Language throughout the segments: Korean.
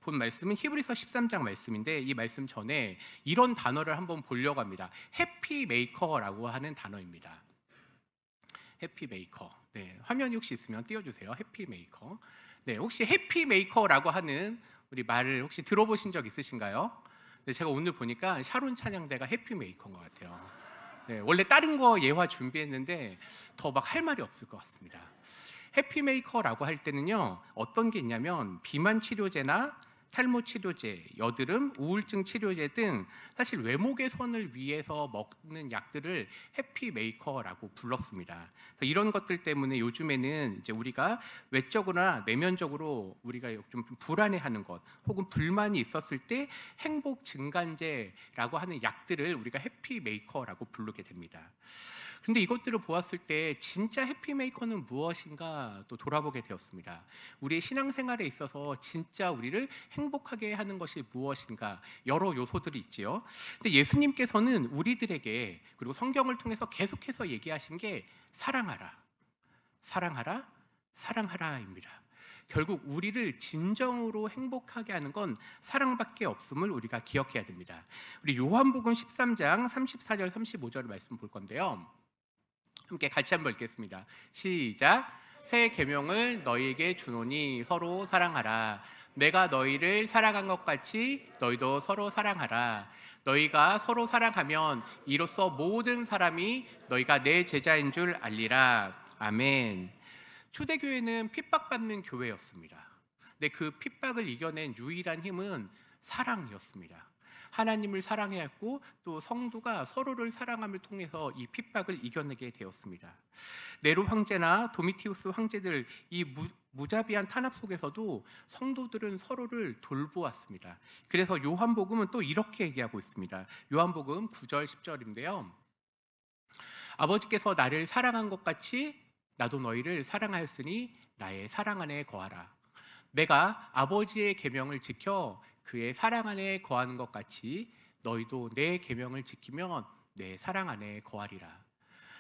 본 말씀은 히브리서 13장 말씀인데 이 말씀 전에 이런 단어를 한번 보려고 합니다. 해피 메이커라고 하는 단어입니다. 해피 메이커. 네, 화면이 혹시 있으면 띄워주세요. 해피 메이커. 네, 혹시 해피 메이커라고 하는 우리 말을 혹시 들어보신 적 있으신가요? 네, 제가 오늘 보니까 샤론 찬양대가 해피 메이커인 것 같아요. 네, 원래 다른 거 예화 준비했는데 더 막 할 말이 없을 것 같습니다. 해피메이커라고 할 때는요, 어떤 게 있냐면 비만 치료제나 탈모 치료제, 여드름, 우울증 치료제 등 사실 외모 개선을 위해서 먹는 약들을 해피메이커라고 불렀습니다. 그래서 이런 것들 때문에 요즘에는 이제 우리가 외적으로나 내면적으로 우리가 좀 불안해하는 것 혹은 불만이 있었을 때 행복 증간제라고 하는 약들을 우리가 해피메이커라고 부르게 됩니다. 근데 이것들을 보았을 때 진짜 해피메이커는 무엇인가 또 돌아보게 되었습니다. 우리의 신앙생활에 있어서 진짜 우리를 행복하게 하는 것이 무엇인가 여러 요소들이 있지요. 근데 예수님께서는 우리들에게 그리고 성경을 통해서 계속해서 얘기하신 게 사랑하라, 사랑하라, 사랑하라입니다. 결국 우리를 진정으로 행복하게 하는 건 사랑밖에 없음을 우리가 기억해야 됩니다. 우리 요한복음 13장 34절 35절 말씀 볼 건데요. 함께 같이 한번 읽겠습니다. 시작. 새 계명을 너희에게 주노니 서로 사랑하라. 내가 너희를 사랑한 것 같이 너희도 서로 사랑하라. 너희가 서로 사랑하면 이로써 모든 사람이 너희가 내 제자인 줄 알리라. 아멘. 초대교회는 핍박받는 교회였습니다. 근데 그 핍박을 이겨낸 유일한 힘은 사랑이었습니다. 하나님을 사랑해야 했고 또 성도가 서로를 사랑함을 통해서 이 핍박을 이겨내게 되었습니다. 네로 황제나 도미티우스 황제들 이 무자비한 탄압 속에서도 성도들은 서로를 돌보았습니다. 그래서 요한복음은 또 이렇게 얘기하고 있습니다. 요한복음 9절 10절인데요. 아버지께서 나를 사랑한 것 같이 나도 너희를 사랑하였으니 나의 사랑 안에 거하라. 내가 아버지의 계명을 지켜 그의 사랑 안에 거하는 것 같이 너희도 내 계명을 지키면 내 사랑 안에 거하리라.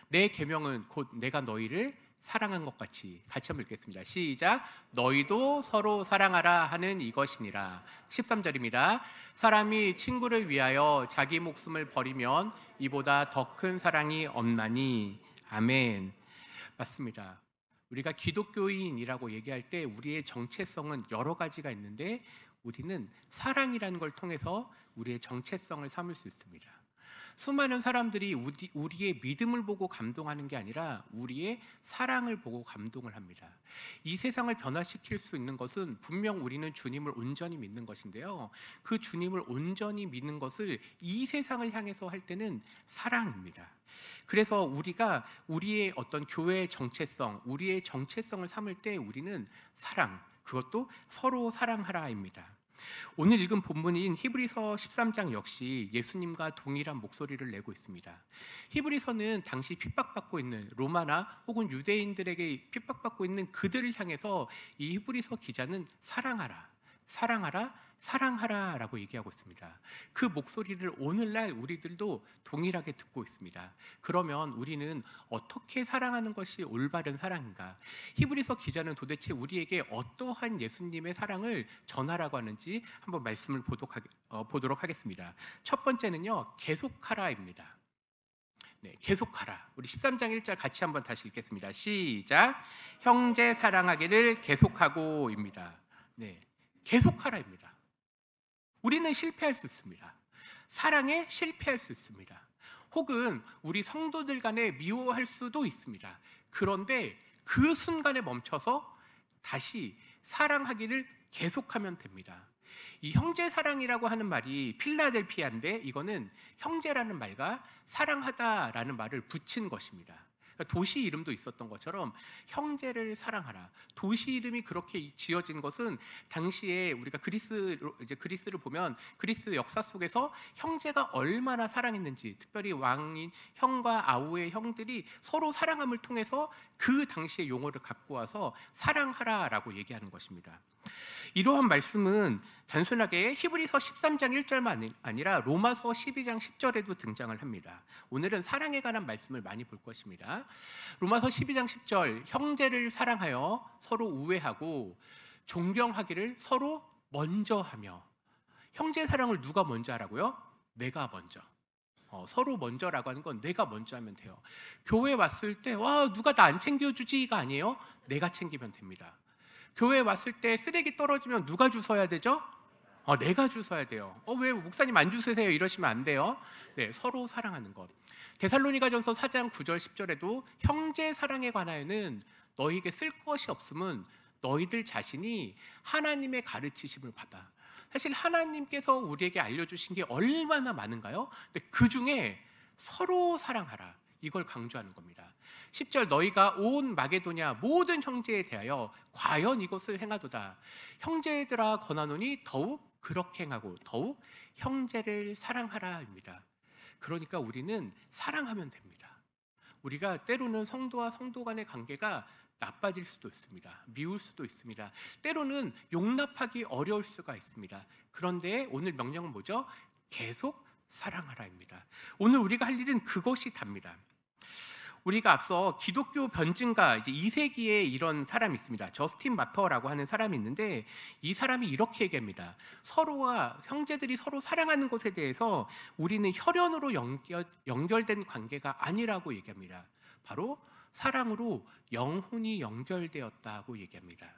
내 계명은 곧 내가 너희를 사랑한 것 같이. 같이 한번 읽겠습니다. 시작. 너희도 서로 사랑하라 하는 이것이니라. 13절입니다. 사람이 친구를 위하여 자기 목숨을 버리면 이보다 더 큰 사랑이 없나니. 아멘. 맞습니다. 우리가 기독교인이라고 얘기할 때 우리의 정체성은 여러 가지가 있는데 우리는 사랑이라는 걸 통해서 우리의 정체성을 삼을 수 있습니다. 수많은 사람들이 우리의 믿음을 보고 감동하는 게 아니라 우리의 사랑을 보고 감동을 합니다. 이 세상을 변화시킬 수 있는 것은 분명 우리는 주님을 온전히 믿는 것인데요. 그 주님을 온전히 믿는 것을 이 세상을 향해서 할 때는 사랑입니다. 그래서 우리가 우리의 어떤 교회의 정체성, 우리의 정체성을 삼을 때 우리는 사랑, 그것도 서로 사랑하라입니다. 오늘 읽은 본문인 히브리서 13장 역시 예수님과 동일한 목소리를 내고 있습니다. 히브리서는 당시 핍박받고 있는 로마나 혹은 유대인들에게 핍박받고 있는 그들을 향해서 이 히브리서 기자는 사랑하라, 사랑하라, 사랑하라 라고 얘기하고 있습니다. 그 목소리를 오늘날 우리들도 동일하게 듣고 있습니다. 그러면 우리는 어떻게 사랑하는 것이 올바른 사랑인가? 히브리서 기자는 도대체 우리에게 어떠한 예수님의 사랑을 전하라고 하는지 한번 말씀을 보도록 하겠습니다. 첫 번째는요, 계속하라입니다. 네, 계속하라. 우리 13장 1절 같이 한번 다시 읽겠습니다. 시작. 형제 사랑하기를 계속하고입니다. 네, 계속하라입니다. 우리는 실패할 수 있습니다. 사랑에 실패할 수 있습니다. 혹은 우리 성도들 간에 미워할 수도 있습니다. 그런데 그 순간에 멈춰서 다시 사랑하기를 계속하면 됩니다. 이 형제 사랑이라고 하는 말이 필라델피아인데 이거는 형제라는 말과 사랑하다라는 말을 붙인 것입니다. 도시 이름도 있었던 것처럼 형제를 사랑하라. 도시 이름이 그렇게 지어진 것은 당시에 우리가 그리스를 보면 그리스 역사 속에서 형제가 얼마나 사랑했는지, 특별히 왕인 형과 아우의 형들이 서로 사랑함을 통해서 그 당시의 용어를 갖고 와서 사랑하라라고 얘기하는 것입니다. 이러한 말씀은 단순하게 히브리서 13장 1절만 아니라 로마서 12장 10절에도 등장을 합니다. 오늘은 사랑에 관한 말씀을 많이 볼 것입니다. 로마서 12장 10절 형제를 사랑하여 서로 우애하고 존경하기를 서로 먼저 하며. 형제 사랑을 누가 먼저 하라고요? 내가 먼저. 서로 먼저라고 하는 건 내가 먼저 하면 돼요. 교회 왔을 때 와 누가 나 안 챙겨주지가 아니에요. 내가 챙기면 됩니다. 교회 왔을 때 쓰레기 떨어지면 누가 주워야 되죠? 내가 주워야 돼요. 왜 목사님 안 주세요? 이러시면 안 돼요. 네, 서로 사랑하는 것. 데살로니가전서 4장 9절 10절에도 형제 사랑에 관하여는 너희에게 쓸 것이 없음은 너희들 자신이 하나님의 가르치심을 받아. 사실 하나님께서 우리에게 알려주신 게 얼마나 많은가요? 근데 그 중에 서로 사랑하라. 이걸 강조하는 겁니다. 10절 너희가 온 마게도냐 모든 형제에 대하여 과연 이것을 행하도다. 형제들아 권하노니 더욱 그렇게 행하고 더욱 형제를 사랑하라입니다. 그러니까 우리는 사랑하면 됩니다. 우리가 때로는 성도와 성도 간의 관계가 나빠질 수도 있습니다. 미울 수도 있습니다. 때로는 용납하기 어려울 수가 있습니다. 그런데 오늘 명령은 뭐죠? 계속 사랑하라입니다. 오늘 우리가 할 일은 그것이 답니다. 우리가 앞서 기독교 변증가 이제 2세기에 이런 사람이 있습니다. 저스틴 마터라고 하는 사람이 있는데 이 사람이 이렇게 얘기합니다. 서로와 형제들이 서로 사랑하는 것에 대해서 우리는 혈연으로 연결된 관계가 아니라고 얘기합니다. 바로 사랑으로 영혼이 연결되었다고 얘기합니다.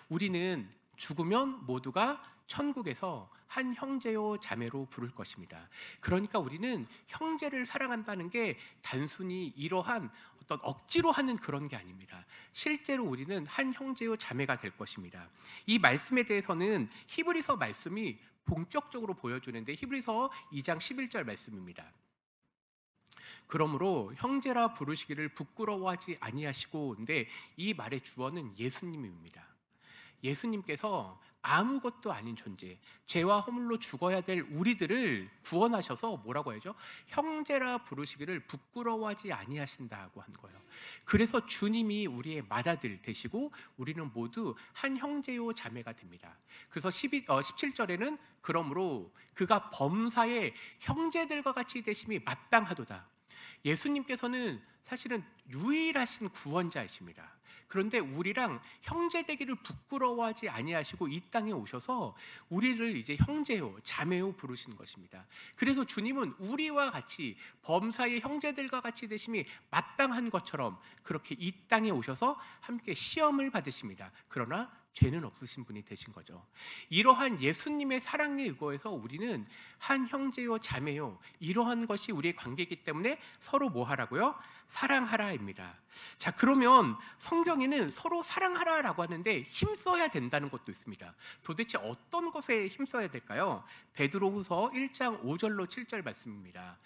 우리는 죽으면 모두가 천국에서 한 형제요 자매로 부를 것입니다. 그러니까 우리는 형제를 사랑한다는 게 단순히 이러한 어떤 억지로 하는 그런 게 아닙니다. 실제로 우리는 한 형제요 자매가 될 것입니다. 이 말씀에 대해서는 히브리서 말씀이 본격적으로 보여주는데 히브리서 2장 11절 말씀입니다. 그러므로 형제라 부르시기를 부끄러워하지 아니하시고, 근데 이 말의 주어는 예수님입니다. 예수님께서 아무것도 아닌 존재, 죄와 허물로 죽어야 될 우리들을 구원하셔서 뭐라고 하죠? 형제라 부르시기를 부끄러워하지 아니하신다고 한 거예요. 그래서 주님이 우리의 맏아들 되시고 우리는 모두 한 형제요 자매가 됩니다. 그래서 17절에는 그러므로 그가 범사에 형제들과 같이 되심이 마땅하도다. 예수님께서는 사실은 유일하신 구원자이십니다. 그런데 우리랑 형제되기를 부끄러워하지 아니하시고 이 땅에 오셔서 우리를 이제 형제요 자매요 부르시는 것입니다. 그래서 주님은 우리와 같이 범사의 형제들과 같이 되심이 마땅한 것처럼 그렇게 이 땅에 오셔서 함께 시험을 받으십니다. 그러나 죄는 없으신 분이 되신 거죠. 이러한 예수님의 사랑에 의거해서 우리는 한 형제요 자매요 이러한 것이 우리의 관계이기 때문에 서로 뭐 하라고요? 사랑하라입니다. 자, 그러면 성경에는 서로 사랑하라라고 하는데 힘써야 된다는 것도 있습니다. 도대체 어떤 것에 힘써야 될까요? 베드로후서 1장 5절로 7절 말씀입니다.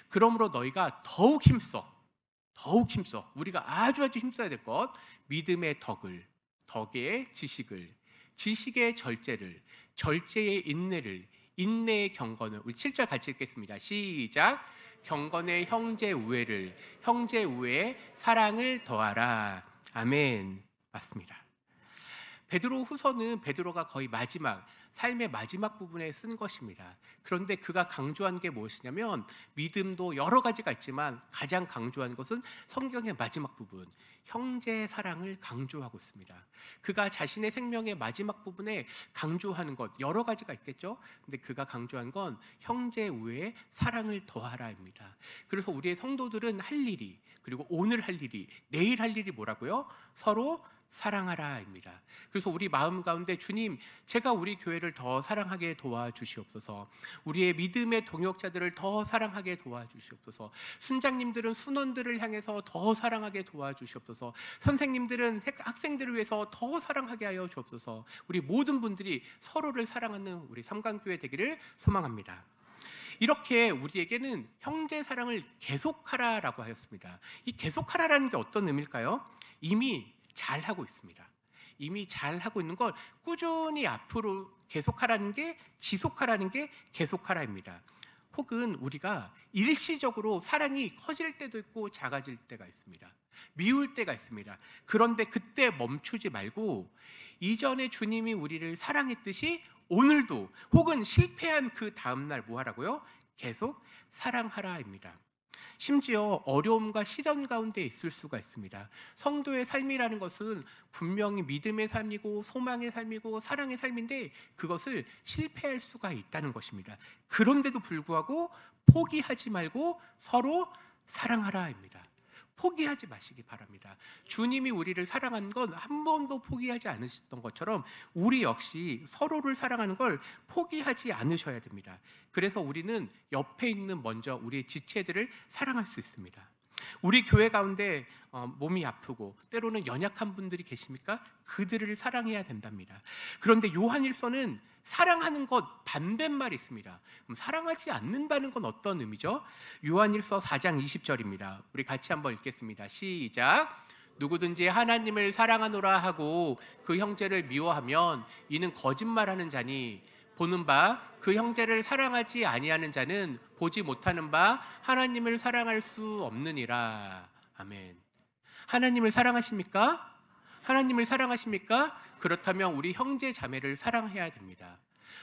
그러므로 너희가 더욱 힘써 우리가 아주 힘써야 될 것, 믿음의 덕을, 덕의 지식을, 지식의 절제를, 절제의 인내를, 인내의 경건을. 우리 7절 같이 읽겠습니다. 시작. 경건의 형제 우애를, 형제 우애에 사랑을 더하라. 아멘. 맞습니다. 베드로 후서는 베드로가 거의 마지막, 삶의 마지막 부분에 쓴 것입니다. 그런데 그가 강조한 게 무엇이냐면 믿음도 여러 가지가 있지만 가장 강조한 것은 성경의 마지막 부분, 형제 사랑을 강조하고 있습니다. 그가 자신의 생명의 마지막 부분에 강조하는 것 여러 가지가 있겠죠. 근데 그가 강조한 건 형제 우애에 사랑을 더하라입니다. 그래서 우리의 성도들은 할 일이, 그리고 오늘 할 일이, 내일 할 일이 뭐라고요? 서로 사랑하라입니다. 그래서 우리 마음 가운데 주님, 제가 우리 교회를 더 사랑하게 도와주시옵소서. 우리의 믿음의 동역자들을 더 사랑하게 도와주시옵소서. 순장님들은 순원들을 향해서 더 사랑하게 도와주시옵소서. 선생님들은 학생들을 위해서 더 사랑하게 하여 주옵소서. 우리 모든 분들이 서로를 사랑하는 우리 삼강교회 되기를 소망합니다. 이렇게 우리에게는 형제 사랑을 계속하라라고 하였습니다. 이 계속하라라는 게 어떤 의미일까요? 이미 잘하고 있습니다. 이미 잘하고 있는 걸 꾸준히 앞으로 계속하라는 게, 지속하라는 게 계속하라입니다. 혹은 우리가 일시적으로 사랑이 커질 때도 있고 작아질 때가 있습니다. 미울 때가 있습니다. 그런데 그때 멈추지 말고 이전에 주님이 우리를 사랑했듯이 오늘도, 혹은 실패한 그 다음날 뭐 하라고요? 계속 사랑하라입니다. 심지어 어려움과 시련 가운데 있을 수가 있습니다. 성도의 삶이라는 것은 분명히 믿음의 삶이고 소망의 삶이고 사랑의 삶인데 그것을 실패할 수가 있다는 것입니다. 그런데도 불구하고 포기하지 말고 서로 사랑하라입니다. 포기하지 마시기 바랍니다. 주님이 우리를 사랑한 건 한 번도 포기하지 않으셨던 것처럼 우리 역시 서로를 사랑하는 걸 포기하지 않으셔야 됩니다. 그래서 우리는 옆에 있는 먼저 우리의 지체들을 사랑할 수 있습니다. 우리 교회 가운데 몸이 아프고 때로는 연약한 분들이 계십니까? 그들을 사랑해야 된답니다. 그런데 요한일서는 사랑하는 것 반대말이 있습니다. 그럼 사랑하지 않는다는 건 어떤 의미죠? 요한일서 4장 20절입니다. 우리 같이 한번 읽겠습니다. 시작. 누구든지 하나님을 사랑하노라 하고 그 형제를 미워하면 이는 거짓말하는 자니 보는 바 그 형제를 사랑하지 아니하는 자는 보지 못하는 바 하나님을 사랑할 수 없느니라. 아멘. 하나님을 사랑하십니까? 하나님을 사랑하십니까? 그렇다면 우리 형제 자매를 사랑해야 됩니다.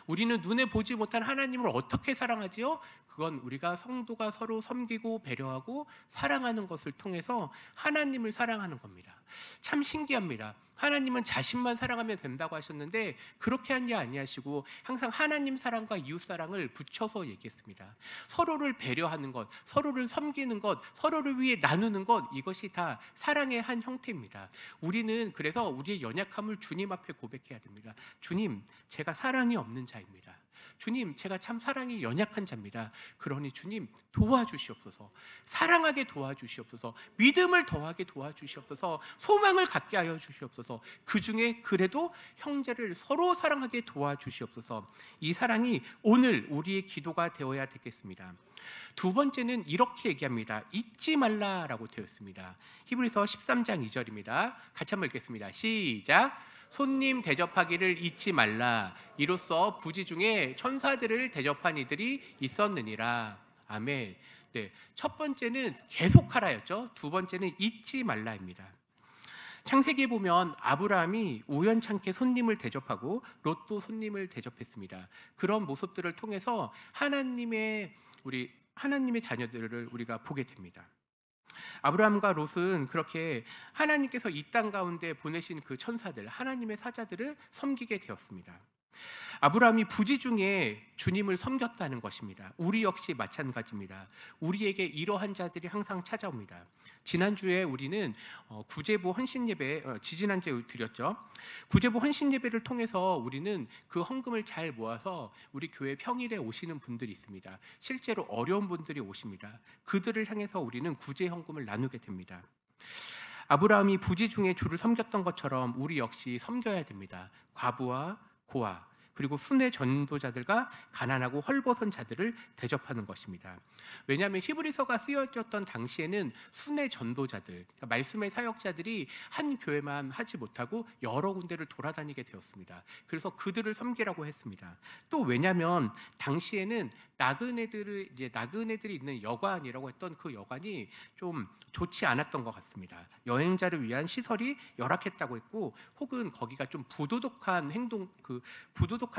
우리는 눈에 보지 못한 하나님을 어떻게 사랑하지요? 그건 우리가 성도가 서로 섬기고 배려하고 사랑하는 것을 통해서 하나님을 사랑하는 겁니다. 참 신기합니다. 하나님은 자신만 사랑하면 된다고 하셨는데 그렇게 한 게 아니하시고 항상 하나님 사랑과 이웃 사랑을 붙여서 얘기했습니다. 서로를 배려하는 것, 서로를 섬기는 것, 서로를 위해 나누는 것, 이것이 다 사랑의 한 형태입니다. 우리는 그래서 우리의 연약함을 주님 앞에 고백해야 됩니다. 주님, 제가 사랑이 없는 자입니다. 주님, 제가 참 사랑이 연약한 자입니다. 그러니 주님 도와주시옵소서. 사랑하게 도와주시옵소서. 믿음을 더하게 도와주시옵소서. 소망을 갖게 하여 주시옵소서. 그 중에 그래도 형제를 서로 사랑하게 도와주시옵소서. 이 사랑이 오늘 우리의 기도가 되어야 되겠습니다. 두 번째는 이렇게 얘기합니다. 잊지 말라라고 되어 있습니다. 히브리서 13장 2절입니다. 같이 한번 읽겠습니다. 시작. 손님 대접하기를 잊지 말라. 이로써 부지 중에 천사들을 대접한 이들이 있었느니라. 아멘. 네, 첫 번째는 계속하라였죠. 두 번째는 잊지 말라입니다. 창세기에 보면 아브라함이 우연찮게 손님을 대접하고 롯도 손님을 대접했습니다. 그런 모습들을 통해서 하나님의 자녀들을 우리가 보게 됩니다. 아브라함과 롯은 그렇게 하나님께서 이 땅 가운데 보내신 그 천사들, 하나님의 사자들을 섬기게 되었습니다. 아브라함이 부지 중에 주님을 섬겼다는 것입니다. 우리 역시 마찬가지입니다. 우리에게 이러한 자들이 항상 찾아옵니다. 지난주에 우리는 구제부 헌신예배, 지지난주에 드렸죠. 구제부 헌신예배를 통해서 우리는 그 헌금을 잘 모아서 우리 교회 평일에 오시는 분들이 있습니다. 실제로 어려운 분들이 오십니다. 그들을 향해서 우리는 구제 헌금을 나누게 됩니다. 아브라함이 부지 중에 주를 섬겼던 것처럼 우리 역시 섬겨야 됩니다. 과부와 고아, 그리고 순회 전도자들과 가난하고 헐벗은 자들을 대접하는 것입니다. 왜냐하면 히브리서가 쓰여졌던 당시에는 순회 전도자들, 그러니까 말씀의 사역자들이 한 교회만 하지 못하고 여러 군데를 돌아다니게 되었습니다. 그래서 그들을 섬기라고 했습니다. 또 왜냐하면 당시에는 나그네들이 있는 여관이라고 했던 그 여관이 좀 좋지 않았던 것 같습니다. 여행자를 위한 시설이 열악했다고 했고, 혹은 거기가 좀 부도덕한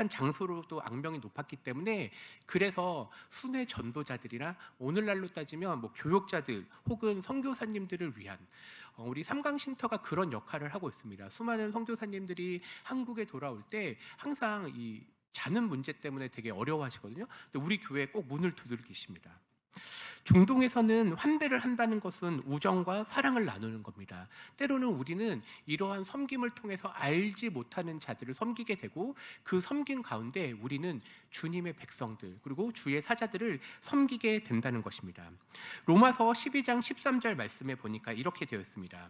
장소로도 악명이 높았기 때문에 그래서 순회 전도자들이나 오늘날로 따지면 교역자들 혹은 선교사님들을 위한 우리 삼강쉼터가 그런 역할을 하고 있습니다. 수많은 선교사님들이 한국에 돌아올 때 항상 이 자는 문제 때문에 되게 어려워하시거든요. 근데 우리 교회에 꼭 문을 두들기십니다. 중동에서는 환대를 한다는 것은 우정과 사랑을 나누는 겁니다. 때로는 우리는 이러한 섬김을 통해서 알지 못하는 자들을 섬기게 되고 그 섬김 가운데 우리는 주님의 백성들 그리고 주의 사자들을 섬기게 된다는 것입니다. 로마서 12장 13절 말씀에 보니까 이렇게 되어 있습니다.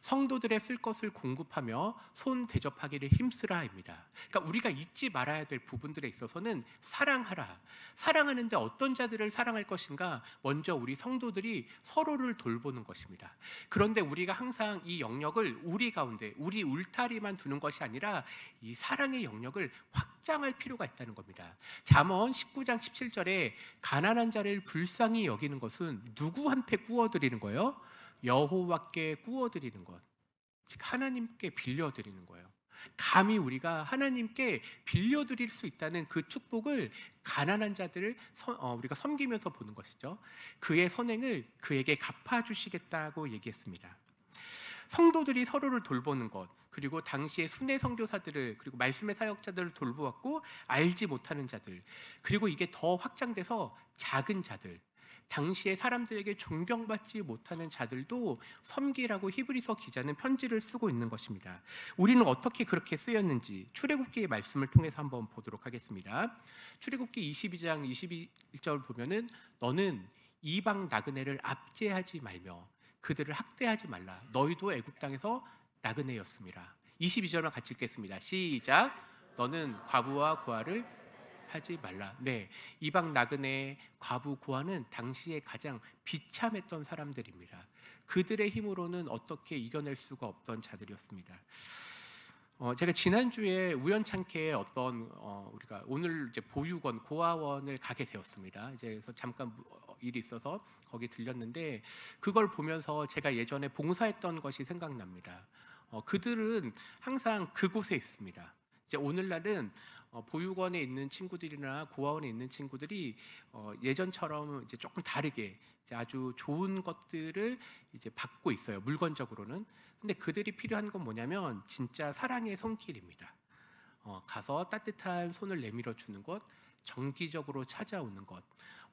성도들의 쓸 것을 공급하며 손 대접하기를 힘쓰라입니다. 그러니까 우리가 잊지 말아야 될 부분들에 있어서는 사랑하라. 사랑하는데 어떤 자들을 사랑할 것인가? 먼저 우리 성도들이 서로를 돌보는 것입니다. 그런데 우리가 항상 이 영역을 우리 가운데, 우리 울타리만 두는 것이 아니라 이 사랑의 영역을 확장할 필요가 있다는 겁니다. 잠언 19장 17절에 가난한 자를 불쌍히 여기는 것은 누구한테 구워드리는 거예요? 여호와께 구워드리는 것, 즉 하나님께 빌려드리는 거예요. 감히 우리가 하나님께 빌려드릴 수 있다는 그 축복을 가난한 자들을 우리가 섬기면서 보는 것이죠. 그의 선행을 그에게 갚아주시겠다고 얘기했습니다. 성도들이 서로를 돌보는 것, 그리고 당시의 순회 선교사들을, 그리고 말씀의 사역자들을 돌보았고 알지 못하는 자들, 그리고 이게 더 확장돼서 작은 자들, 당시의 사람들에게 존경받지 못하는 자들도 섬기라고 히브리서 기자는 편지를 쓰고 있는 것입니다. 우리는 어떻게 그렇게 쓰였는지 출애굽기의 말씀을 통해서 한번 보도록 하겠습니다. 출애굽기 22장 21절 보면은 너는 이방 나그네를 압제하지 말며 그들을 학대하지 말라. 너희도 애굽 땅에서 나그네였습니다. 22절만 같이 읽겠습니다. 시작. 너는 과부와 고아를 하지 말라. 네, 이방 나그네, 과부, 고아는 당시에 가장 비참했던 사람들입니다. 그들의 힘으로는 어떻게 이겨낼 수가 없던 자들이었습니다. 제가 지난주에 우연찮게 우리가 오늘 이제 보육원, 고아원을 가게 되었습니다. 이제 그래서 잠깐 일이 있어서 거기 들렸는데 그걸 보면서 제가 예전에 봉사했던 것이 생각납니다. 그들은 항상 그곳에 있습니다. 이제 오늘날은 보육원에 있는 친구들이나 고아원에 있는 친구들이 예전처럼 이제 조금 다르게 이제 아주 좋은 것들을 이제 받고 있어요. 물건적으로는. 근데 그들이 필요한 건 뭐냐면 진짜 사랑의 손길입니다. 가서 따뜻한 손을 내밀어 주는 것, 정기적으로 찾아오는 것.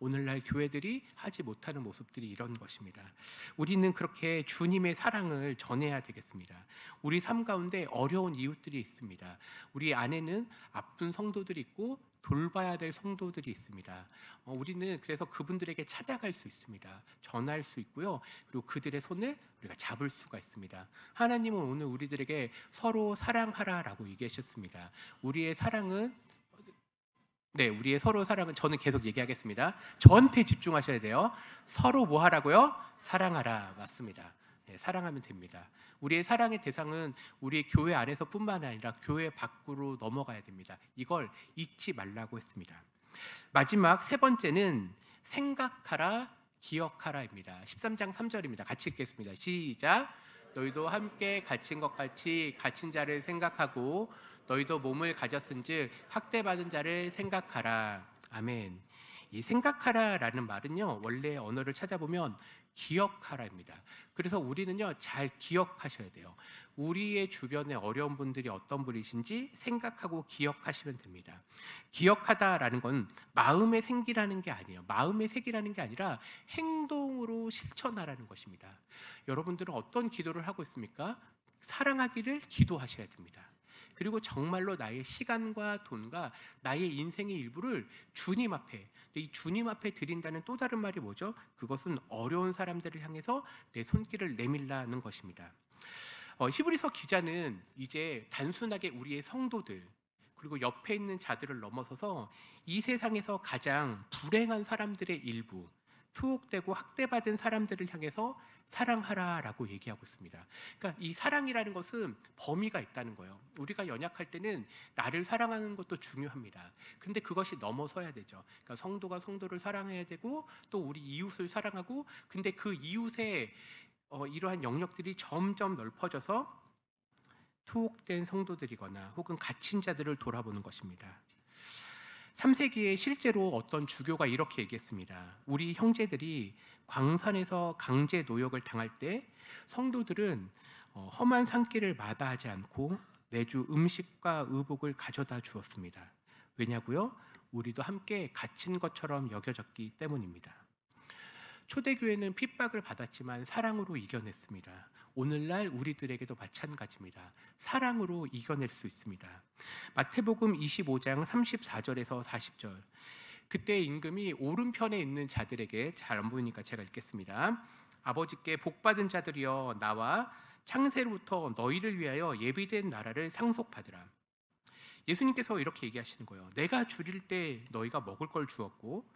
오늘날 교회들이 하지 못하는 모습들이 이런 것입니다. 우리는 그렇게 주님의 사랑을 전해야 되겠습니다. 우리 삶 가운데 어려운 이웃들이 있습니다. 우리 안에는 아픈 성도들이 있고 돌봐야 될 성도들이 있습니다. 우리는 그래서 그분들에게 찾아갈 수 있습니다. 전할 수 있고요. 그리고 그들의 손을 우리가 잡을 수가 있습니다. 하나님은 오늘 우리들에게 서로 사랑하라라고 얘기하셨습니다. 우리의 서로 사랑은 저는 계속 얘기하겠습니다. 저한테 집중하셔야 돼요. 서로 뭐 하라고요? 사랑하라. 맞습니다. 네, 사랑하면 됩니다. 우리의 사랑의 대상은 우리 교회 안에서뿐만 아니라 교회 밖으로 넘어가야 됩니다. 이걸 잊지 말라고 했습니다. 마지막 세 번째는 생각하라, 기억하라입니다. 13장 3절입니다. 같이 읽겠습니다. 시작. 너희도 함께 갇힌 것 같이 갇힌 자를 생각하고 너희도 몸을 가졌은즉 학대받은 자를 생각하라. 아멘. 이 생각하라라는 말은요, 원래 언어를 찾아보면 기억하라입니다. 그래서 우리는요, 잘 기억하셔야 돼요. 우리의 주변에 어려운 분들이 어떤 분이신지 생각하고 기억하시면 됩니다. 기억하다라는 건 마음의 생기라는 게 아니에요. 마음의 색이라는 게 아니라 행동으로 실천하라는 것입니다. 여러분들은 어떤 기도를 하고 있습니까? 사랑하기를 기도하셔야 됩니다. 그리고 정말로 나의 시간과 돈과 나의 인생의 일부를 주님 앞에, 이 주님 앞에 드린다는 또 다른 말이 뭐죠? 그것은 어려운 사람들을 향해서 내 손길을 내밀라는 것입니다. 히브리서 기자는 이제 단순하게 우리의 성도들 그리고 옆에 있는 자들을 넘어서서 이 세상에서 가장 불행한 사람들의 일부, 투옥되고 학대받은 사람들을 향해서 사랑하라라고 얘기하고 있습니다. 그러니까 이 사랑이라는 것은 범위가 있다는 거예요. 우리가 연약할 때는 나를 사랑하는 것도 중요합니다. 근데 그것이 넘어서야 되죠. 그러니까 성도가 성도를 사랑해야 되고 또 우리 이웃을 사랑하고, 근데 그 이웃의 이러한 영역들이 점점 넓어져서 투옥된 성도들이거나 혹은 갇힌 자들을 돌아보는 것입니다. 3세기에 실제로 어떤 주교가 이렇게 얘기했습니다. 우리 형제들이 광산에서 강제 노역을 당할 때 성도들은 험한 산길을 마다하지 않고 매주 음식과 의복을 가져다 주었습니다. 왜냐고요? 우리도 함께 갇힌 것처럼 여겨졌기 때문입니다. 초대교회는 핍박을 받았지만 사랑으로 이겨냈습니다. 오늘날 우리들에게도 마찬가지입니다. 사랑으로 이겨낼 수 있습니다. 마태복음 25장 34절에서 40절. 그때 임금이 오른편에 있는 자들에게, 잘 안 보이니까 제가 읽겠습니다. 아버지께 복받은 자들이여 나와 창세로부터 너희를 위하여 예비된 나라를 상속받으라. 예수님께서 이렇게 얘기하시는 거예요. 내가 줄일 때 너희가 먹을 걸 주었고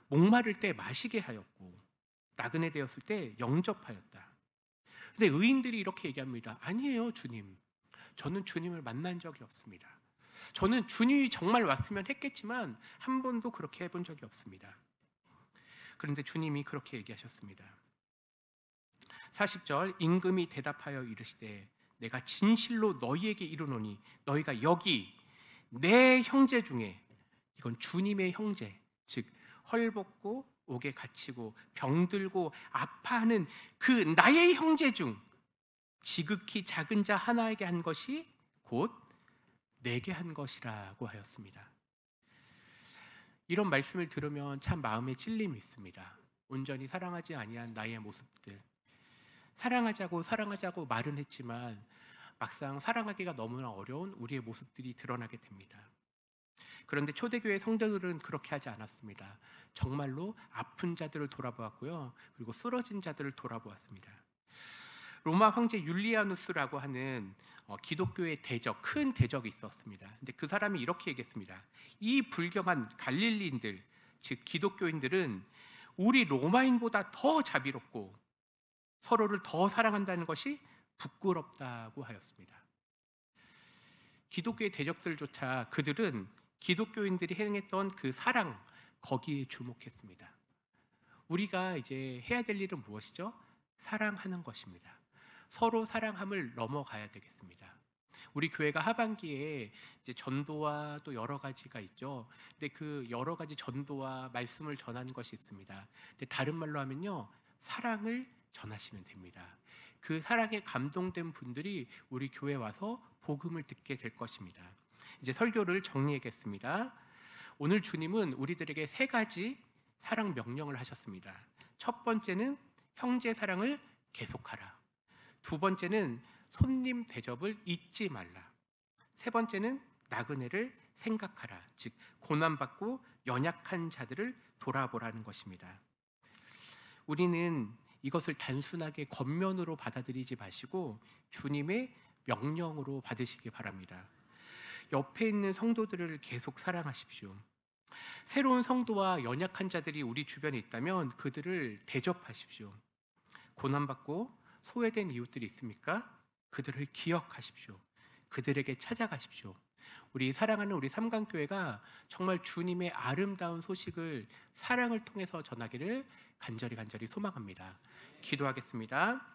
목마를 때 마시게 하였고 나그네 되었을 때 영접하였다. 근데 의인들이 이렇게 얘기합니다. 아니에요, 주님. 저는 주님을 만난 적이 없습니다. 저는 주님이 정말 왔으면 했겠지만 한 번도 그렇게 해본 적이 없습니다. 그런데 주님이 그렇게 얘기하셨습니다. 40절 임금이 대답하여 이르시되 내가 진실로 너희에게 이르노니 너희가 여기 내 형제 중에, 이건 주님의 형제, 즉 헐벗고 옥에 갇히고 병들고 아파하는 그 나의 형제 중 지극히 작은 자 하나에게 한 것이 곧 내게 한 것이라고 하였습니다. 이런 말씀을 들으면 참 마음에 찔림이 있습니다. 온전히 사랑하지 아니한 나의 모습들, 사랑하자고 말은 했지만 막상 사랑하기가 너무나 어려운 우리의 모습들이 드러나게 됩니다. 그런데 초대교회 성도들은 그렇게 하지 않았습니다. 정말로 아픈 자들을 돌아보았고요, 그리고 쓰러진 자들을 돌아보았습니다. 로마 황제 율리아누스라고 하는 기독교의 대적, 큰 대적이 있었습니다. 근데 그 사람이 이렇게 얘기했습니다. 이 불경한 갈릴리인들, 즉 기독교인들은 우리 로마인보다 더 자비롭고 서로를 더 사랑한다는 것이 부끄럽다고 하였습니다. 기독교의 대적들조차 그들은 기독교인들이 행했던 그 사랑, 거기에 주목했습니다. 우리가 이제 해야 될 일은 무엇이죠? 사랑하는 것입니다. 서로 사랑함을 넘어가야 되겠습니다. 우리 교회가 하반기에 이제 전도와 또 여러 가지가 있죠. 근데 그 여러 가지 전도와 말씀을 전하는 것이 있습니다. 근데 다른 말로 하면요, 사랑을 전하시면 됩니다. 그 사랑에 감동된 분들이 우리 교회에 와서 복음을 듣게 될 것입니다. 이제 설교를 정리하겠습니다. 오늘 주님은 우리들에게 세 가지 사랑 명령을 하셨습니다. 첫 번째는 형제 사랑을 계속하라. 두 번째는 손님 대접을 잊지 말라. 세 번째는 나그네를 생각하라. 즉 고난받고 연약한 자들을 돌아보라는 것입니다. 우리는 이것을 단순하게 겉면으로 받아들이지 마시고 주님의 명령으로 받으시기 바랍니다. 옆에 있는 성도들을 계속 사랑하십시오. 새로운 성도와 연약한 자들이 우리 주변에 있다면 그들을 대접하십시오. 고난받고 소외된 이웃들이 있습니까? 그들을 기억하십시오. 그들에게 찾아가십시오. 우리 사랑하는 우리 삼강교회가 정말 주님의 아름다운 소식을 사랑을 통해서 전하기를 간절히 소망합니다. 기도하겠습니다.